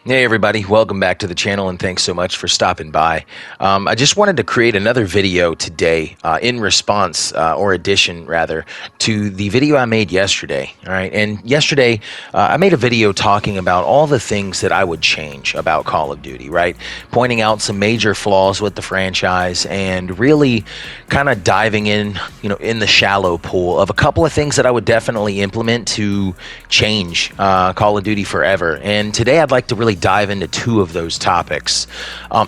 Hey everybody, welcome back to the channel and thanks so much for stopping by. I just wanted to create another video today in response, or addition rather, to the video I made yesterday. All right, and yesterday I made a video talking about all the things that I would change about Call of Duty, right? Pointing out some major flaws with the franchise and really kind of diving in, in the shallow pool of a couple of things that I would definitely implement to change Call of Duty forever. And today I'd like to really dive into two of those topics.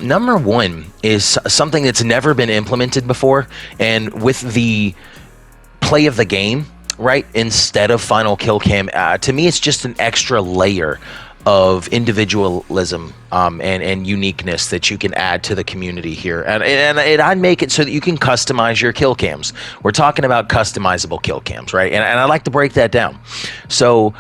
Number one is something that's never been implemented before, and with the play of the game, right, instead of final kill cam, to me it's just an extra layer of individualism and uniqueness that you can add to the community here. And I'd make it so that you can customize your kill cams. We're talking about customizable kill cams, right? And I'd like to break that down. So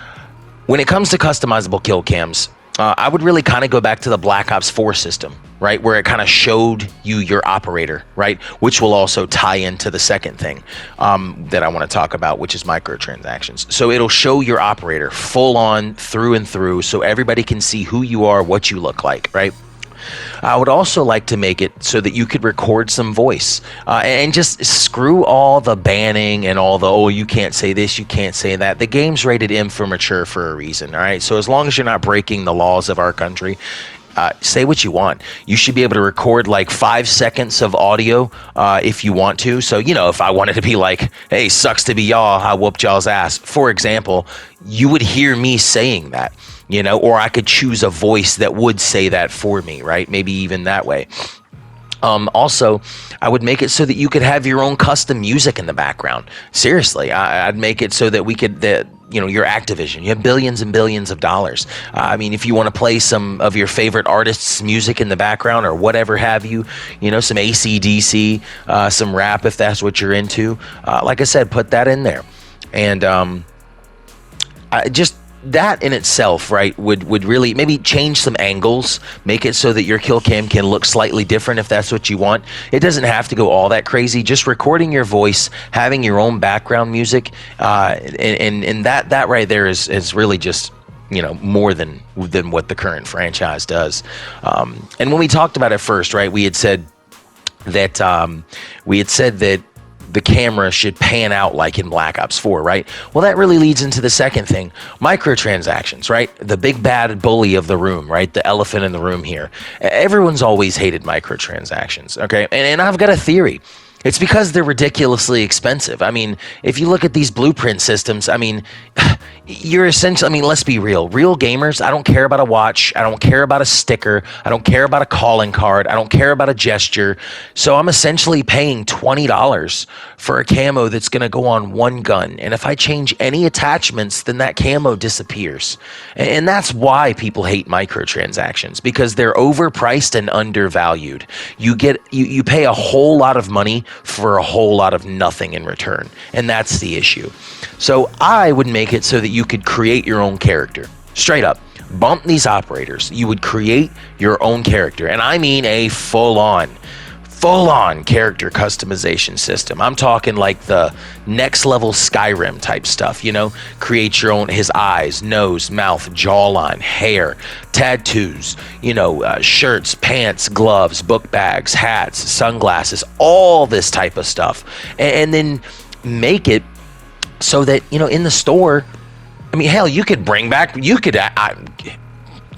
when it comes to customizable kill cams, I would really kind of go back to the Black Ops 4 system, right? Where it kind of showed you your operator, right? Which will also tie into the second thing that I want to talk about, which is microtransactions. So it'll show your operator full on through and through so everybody can see who you are, what you look like, right? I would also like to make it so that you could record some voice and just screw all the banning and all the, oh, you can't say this, you can't say that. The game's rated M for mature for a reason, all right? So as long as you're not breaking the laws of our country, say what you want. You should be able to record like 5 seconds of audio if you want to. So, if I wanted to be like, hey, sucks to be y'all, I whooped y'all's ass, for example, you would hear me saying that. Or I could choose a voice that would say that for me, right? Maybe even that way. Also, I would make it so that you could have your own custom music in the background. Seriously, I'd make it so that we could, your Activision, you have billions and billions of dollars. If you want to play some of your favorite artists' music in the background or whatever have you, some AC/DC, some rap if that's what you're into. Like I said, put that in there. And just that in itself, right, would really maybe change some angles, make it so that your kill cam can look slightly different if that's what you want. It doesn't have to go all that crazy. Just recording your voice, having your own background music, and that right there is really just more than what the current franchise does. And when we talked about it first, right, we had said that the camera should pan out like in Black Ops 4, right? Well, that really leads into the second thing, microtransactions, right? The big bad bully of the room, right? The elephant in the room here. Everyone's always hated microtransactions, okay? And I've got a theory. It's because they're ridiculously expensive. If you look at these blueprint systems, you're essentially, let's be real. Real gamers, I don't care about a watch. I don't care about a sticker. I don't care about a calling card. I don't care about a gesture. So I'm essentially paying $20 for a camo that's going to go on one gun. And if I change any attachments, then that camo disappears. And that's why people hate microtransactions, because they're overpriced and undervalued. You pay a whole lot of money for a whole lot of nothing in return. And that's the issue. So I would make it so that you could create your own character. Straight up. Bump these operators. You would create your own character. And I mean a full-on character customization system. I'm talking like the next level Skyrim type stuff, create your own, his eyes, nose, mouth, jawline, hair, tattoos, shirts, pants, gloves, book bags, hats, sunglasses, all this type of stuff. And then make it so that, in the store, hell, you could bring back,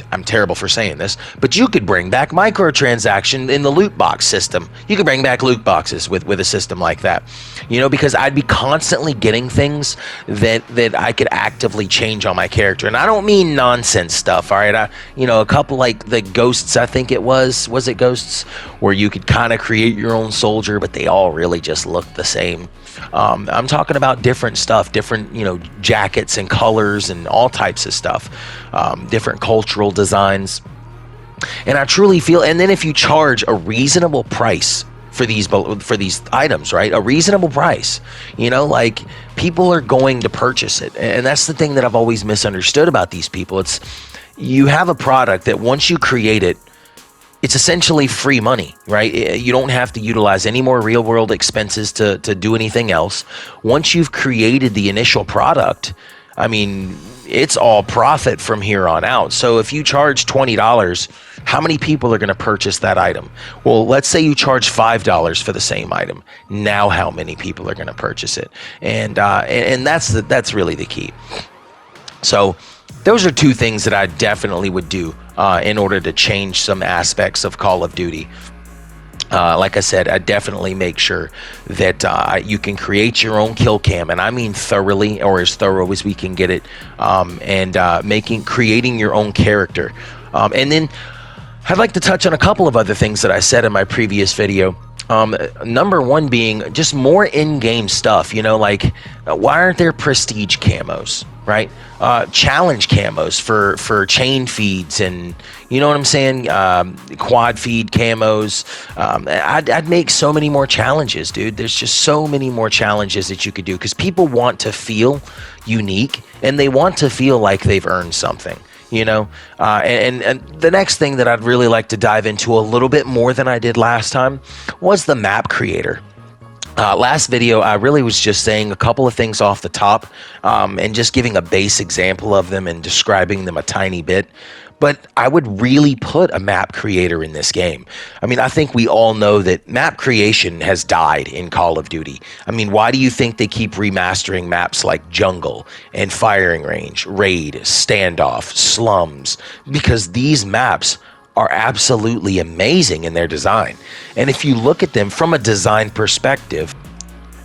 I'm terrible for saying this, but you could bring back microtransaction in the loot box system. You could bring back loot boxes with a system like that, because I'd be constantly getting things that I could actively change on my character. And I don't mean nonsense stuff, all right? A couple like the Ghosts, I think it was it Ghosts, where you could kind of create your own soldier, but they all really just look the same. I'm talking about different stuff, different, jackets and colors and all types of stuff, different cultural designs. And I truly feel, and then if you charge a reasonable price for these items, right? A reasonable price, like people are going to purchase it. And that's the thing that I've always misunderstood about these people. It's, you have a product that once you create it, it's essentially free money, right? You don't have to utilize any more real world expenses to do anything else. Once you've created the initial product, it's all profit from here on out. So if you charge $20, how many people are going to purchase that item? Well, let's say you charge $5 for the same item. Now, how many people are going to purchase it? And that's really the key. So those are two things that I definitely would do in order to change some aspects of Call of Duty. Like I said, I definitely make sure that you can create your own kill cam, and I mean thoroughly, or as thorough as we can get it, and creating your own character. And then I'd like to touch on a couple of other things that I said in my previous video. Number one being just more in-game stuff, like why aren't there prestige camos, right? Challenge camos for chain feeds, and you know what I'm saying? Quad feed camos. I'd make so many more challenges, dude. There's just so many more challenges that you could do, because people want to feel unique and they want to feel like they've earned something. And the next thing that I'd really like to dive into a little bit more than I did last time was the map creator. Last video, I really was just saying a couple of things off the top, and just giving a base example of them and describing them a tiny bit. But I would really put a map creator in this game. I mean, I think we all know that map creation has died in Call of Duty. I mean, why do you think they keep remastering maps like Jungle and Firing Range, Raid, Standoff, Slums? Because these maps are absolutely amazing in their design. And if you look at them from a design perspective,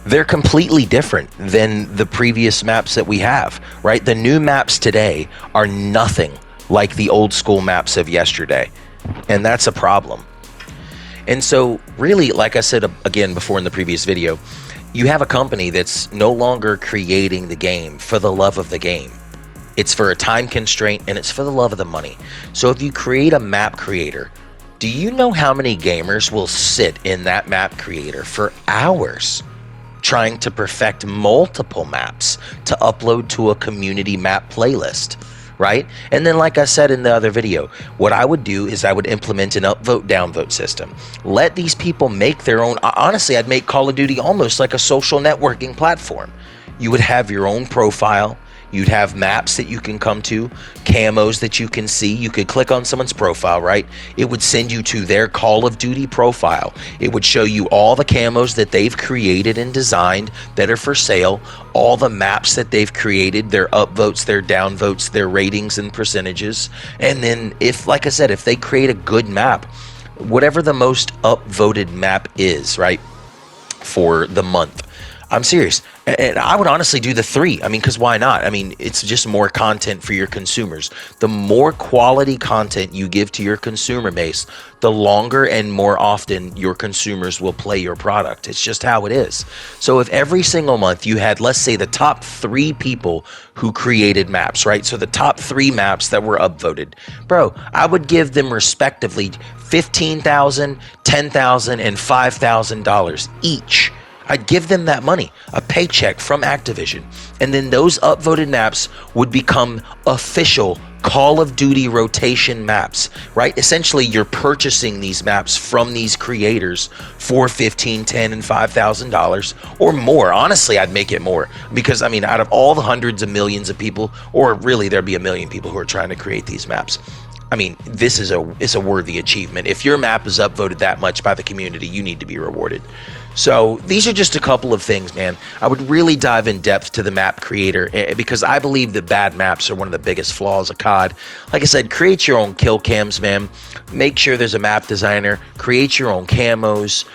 they're completely different than the previous maps that we have, right? The new maps today are nothing like the old school maps of yesterday, and that's a problem. And so really, like I said again before in the previous video, you have a company that's no longer creating the game for the love of the game. It's for a time constraint, and it's for the love of the money. So if you create a map creator, do you know how many gamers will sit in that map creator for hours trying to perfect multiple maps to upload to a community map playlist? Right? And then, like I said in the other video, what I would do is I would implement an upvote downvote system. Let these people make their own. Honestly, I'd make Call of Duty almost like a social networking platform. You would have your own profile. You'd have maps that you can come to, camos that you can see. You could click on someone's profile, right? It would send you to their Call of Duty profile. It would show you all the camos that they've created and designed that are for sale, all the maps that they've created, their upvotes, their downvotes, their ratings and percentages. And then if, like I said, if they create a good map, whatever the most upvoted map is, right, for the month, I'm serious. And I would honestly do the 3. I mean, because why not? I mean, it's just more content for your consumers. The more quality content you give to your consumer base, the longer and more often your consumers will play your product. It's just how it is. So if every single month you had, let's say, the top 3 people who created maps, right? So the top 3 maps that were upvoted, bro, I would give them respectively $15,000, $10,000, and $5,000 each. I'd give them that money, a paycheck from Activision, and then those upvoted maps would become official Call of Duty rotation maps, right? Essentially, you're purchasing these maps from these creators for $15, $10, and $5,000 or more. Honestly, I'd make it more, because I mean, out of all the hundreds of millions of people, or really there'd be 1 million people who are trying to create these maps, I mean, this is a worthy achievement. If your map is upvoted that much by the community, you need to be rewarded. So these are just a couple of things, man. I would really dive in depth to the map creator, because I believe that bad maps are one of the biggest flaws of COD. Like I said, create your own kill cams, man. Make sure there's a map designer. Create your own camos.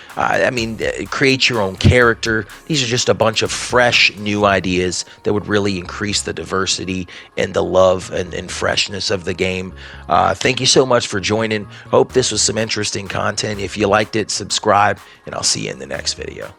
Create your own character. These are just a bunch of fresh, new ideas that would really increase the diversity and the love and freshness of the game. Thank you so much for joining. Hope this was some interesting content. If you liked it, subscribe, and I'll see you in the next video.